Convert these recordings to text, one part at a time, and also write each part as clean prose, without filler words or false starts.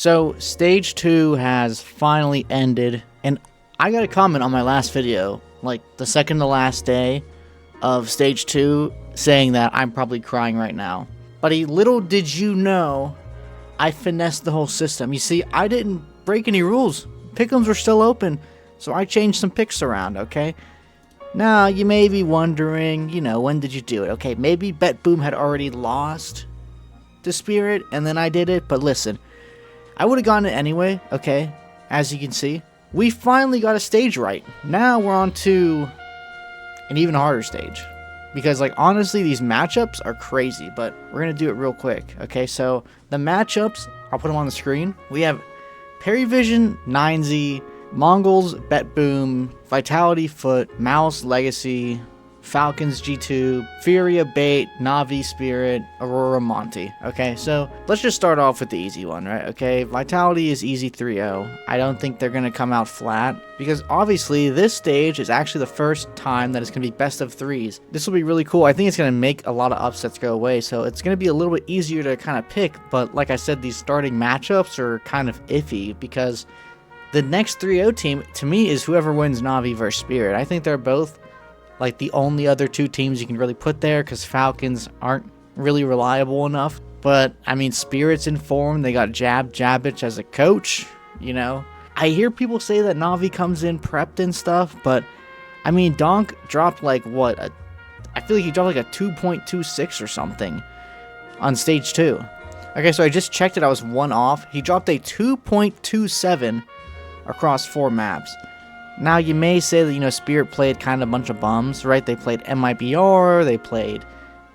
So stage 2 has finally ended, and I got a comment on my last video, like the second to last day of stage 2, saying that I'm probably crying right now. But little did you know, I finessed the whole system. You see, I didn't break any rules. Pick'ems were still open, so I changed some picks around, okay? Now, you may be wondering, when did you do it? Okay, maybe Bet Boom had already lost to Spirit, and then I did it, but listen, I would have gotten it anyway, okay? As you can see, we finally got a stage right. Now we're on to an even harder stage. Because, honestly, these matchups are crazy, but we're going to do it real quick, okay? So, the matchups, I'll put them on the screen. We have Perryvision, 9Z, Mongols, Bet Boom, Vitality, Foot, Mouse, Legacy, Falcons, G2, Furia, Bait, Navi, Spirit, Aurora, Monty. Okay, so let's just start off with the easy one, right? Okay, Vitality is easy 3-0. I don't think they're going to come out flat, because obviously this stage is actually the first time that it's going to be best of 3s. This will be really cool. I think it's going to make a lot of upsets go away, so it's going to be a little bit easier to kind of pick, but like I said, these starting matchups are kind of iffy, because the next 3-0 team, to me, is whoever wins Navi versus Spirit. I think they're both the only other two teams you can really put there, because Falcons aren't really reliable enough. But, I mean, Spirit's in form. They got Jabich as a coach, I hear people say that Navi comes in prepped and stuff, but, I mean, Donk dropped, I feel like he dropped, a 2.26 or something on stage 2. Okay, so I just checked it. I was 1 off. He dropped a 2.27 across 4 maps. Now, you may say that, Spirit played kind of a bunch of bums, right? They played MIBR, they played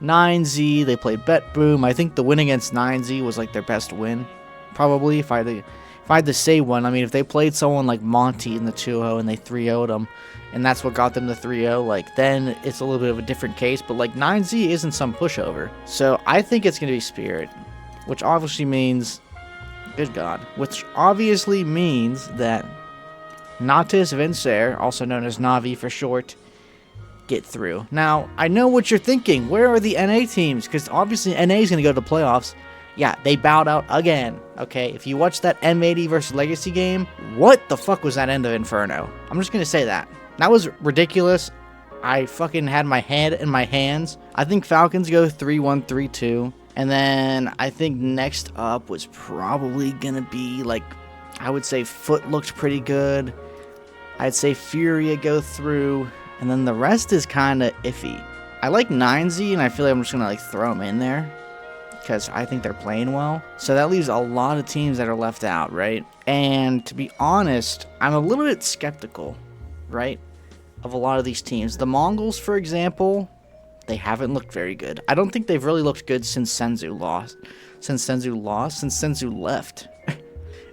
9Z, they played Bet Boom. I think the win against 9Z was, their best win, probably, if I had to say one. I mean, if they played someone like Monty in the 2-0 and they 3-0'd them, and that's what got them to 3-0, then it's a little bit of a different case. But, 9Z isn't some pushover. So, I think it's going to be Spirit, which obviously means, good God, which obviously means that Natis Vincer, also known as Navi for short, get through. Now, I know what you're thinking. Where are the NA teams? Because obviously NA is going to go to the playoffs. Yeah, they bowed out again. Okay, if you watch that M80 versus Legacy game, what the fuck was that end of Inferno? I'm just going to say that. That was ridiculous. I fucking had my head in my hands. I think Falcons go 3-1, 3-2. And then I think next up was probably going to be, I would say Foot looked pretty good. I'd say Furia go through, and then the rest is kind of iffy. I like 9Z, and I feel like I'm just going to throw them in there, because I think they're playing well. So that leaves a lot of teams that are left out, right? And to be honest, I'm a little bit skeptical, right, of a lot of these teams. The Mongols, for example, they haven't looked very good. I don't think they've really looked good since Senzu left.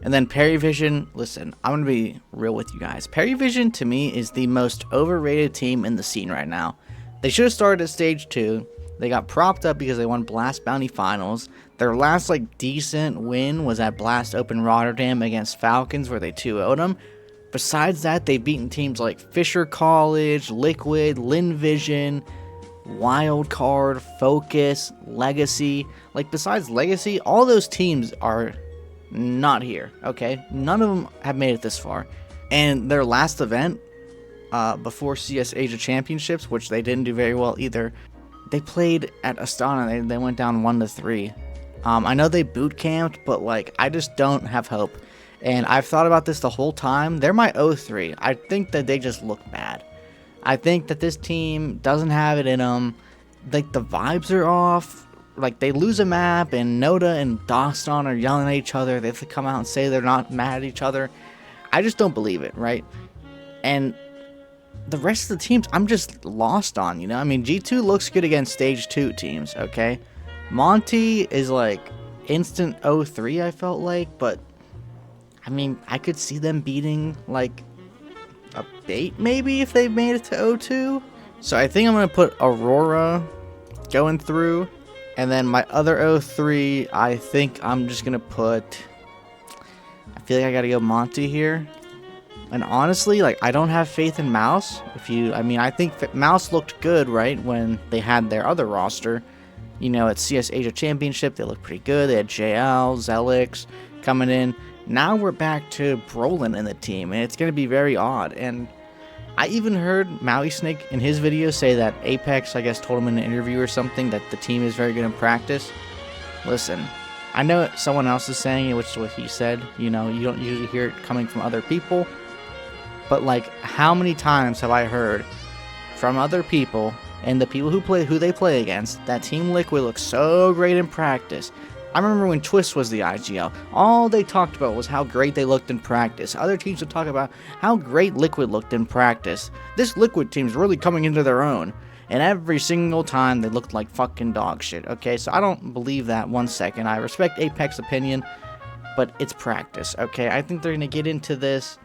And then Perryvision, listen, I'm going to be real with you guys. Perryvision, to me, is the most overrated team in the scene right now. They should have started at stage 2. They got propped up because they won Blast Bounty Finals. Their last, decent win was at Blast Open Rotterdam against Falcons, where they 2-0'd them. Besides that, they've beaten teams like Fisher College, Liquid, Linvision, Wildcard, Focus, Legacy. Besides Legacy, all those teams are not here, okay? None of them have made it this far. And their last event, before CS Asia Championships, which they didn't do very well either, they played at Astana. They went down 1-3. I know they boot camped, but, I just don't have hope. And I've thought about this the whole time. They're my 0-3. I think that they just look bad. I think that this team doesn't have it in them. The vibes are off. They lose a map, and Noda and Doston are yelling at each other. They have to come out and say they're not mad at each other. I just don't believe it, right? And the rest of the teams, I'm just lost on, I mean, G2 looks good against stage 2 teams, okay? Monty is, instant 0-3, I felt like, but, I mean, I could see them beating, a Bait, maybe, if they made it to 0-2. So I think I'm going to put Aurora going through. And then my other 0-3, I think I'm just going to put... I feel like I got to go Monty here. And honestly, I don't have faith in Mouse. I think Mouse looked good, right, when they had their other roster. At CS Asia Championship, they looked pretty good. They had JL, Zelix, coming in. Now we're back to Brolin in the team, and it's going to be very odd. And I even heard Maui Snake in his video say that Apex, I guess, told him in an interview or something that the team is very good in practice. Listen, I know someone else is saying it, which is what he said. You know, you don't usually hear it coming from other people. But, like, how many times have I heard from other people and the people who they play against that Team Liquid looks so great in practice? I remember when Twist was the IGL, all they talked about was how great they looked in practice. Other teams would talk about how great Liquid looked in practice. This Liquid team's really coming into their own. And every single time they looked like fucking dog shit, okay? So I don't believe that 1 second. I respect Apex's opinion, but it's practice, okay? I think they're going to get into this.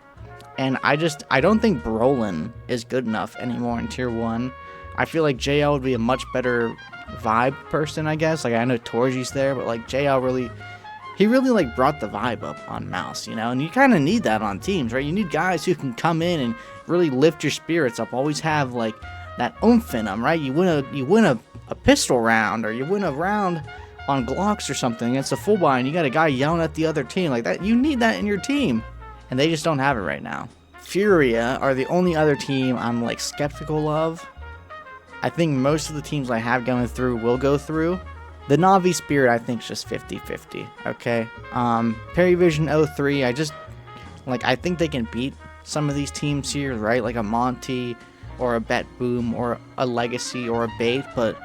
And I don't think Brolin is good enough anymore in Tier 1. I feel like JL would be a much better vibe person, I guess. Like, I know Torji's there, but, like, JL really like, brought the vibe up on Mouse, you know? And you kind of need that on teams, right? You need guys who can come in and really lift your spirits up. Always have, like, that oomph in them, right? You win a pistol round, or you win a round on Glocks or something against a full buy, and you got a guy yelling at the other team. Like, that, you need that in your team. And they just don't have it right now. Furia are the only other team I'm, like, skeptical of. I think most of the teams I have going through will go through. The Na'Vi Spirit, I think, is just 50-50, okay? Perivision 03, I think they can beat some of these teams here, right? Like a Monty, or a Bet Boom, or a Legacy, or a Bait, but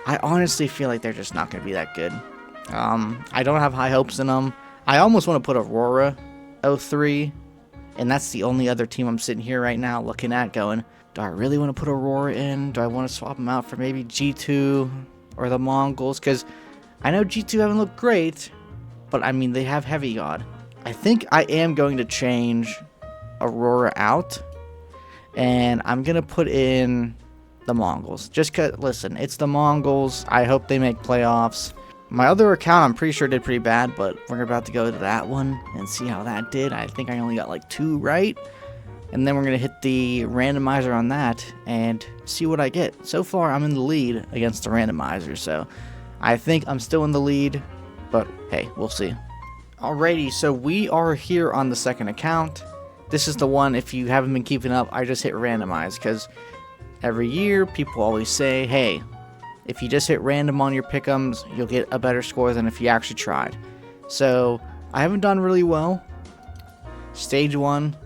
I honestly feel like they're just not going to be that good. I don't have high hopes in them. I almost want to put Aurora 03, and that's the only other team I'm sitting here right now looking at going, do I really want to put Aurora in? Do I want to swap them out for maybe G2 or the Mongols? Because I know G2 haven't looked great, but I mean, they have Heavy God. I think I am going to change Aurora out, and I'm going to put in the Mongols. Just because, listen, it's the Mongols. I hope they make playoffs. My other account, I'm pretty sure did pretty bad, but we're about to go to that one and see how that did. I think I only got like 2 right. And then we're going to hit the randomizer on that and see what I get. So far, I'm in the lead against the randomizer, so I think I'm still in the lead, but hey, we'll see. Alrighty, so we are here on the second account. This is the one, if you haven't been keeping up, I just hit randomize, because every year, people always say, hey, if you just hit random on your pick'ems, you'll get a better score than if you actually tried. So, I haven't done really well. Stage 1,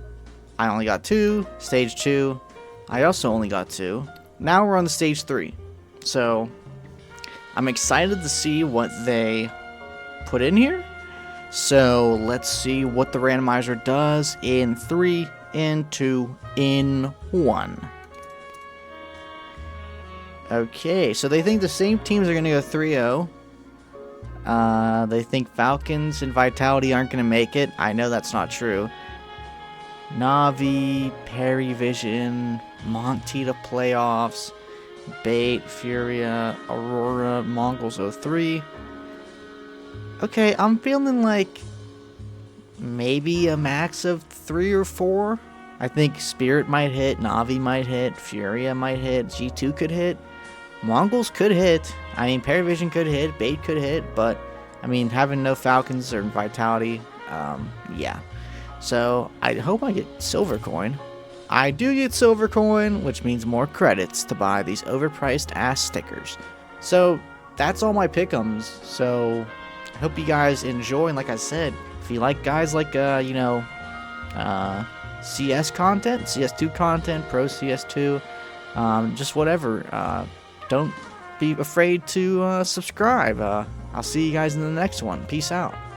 I only got 2. Stage 2, I also only got 2. Now we're on the stage 3. So, I'm excited to see what they put in here. So, let's see what the randomizer does in 3, in 2, in 1. Okay, so they think the same teams are going to go 3-0. They think Falcons and Vitality aren't going to make it. I know that's not true. Na'Vi, Perivision, Monty to playoffs, Bait, Furia, Aurora, Mongols 03. Okay, I'm feeling like maybe a max of 3 or 4. I think Spirit might hit, Na'Vi might hit, Furia might hit, G2 could hit. Mongols could hit. I mean, Perivision could hit. Bait could hit. But, I mean, having no Falcons or Vitality, yeah. So, I hope I get Silver Coin. I do get Silver Coin, which means more credits to buy these overpriced ass stickers. So, that's all my pick'ems. So, I hope you guys enjoy. And like I said, if you like guys like, CS content, CS2 content, Pro CS2, just whatever, don't be afraid to subscribe. I'll see you guys in the next one. Peace out.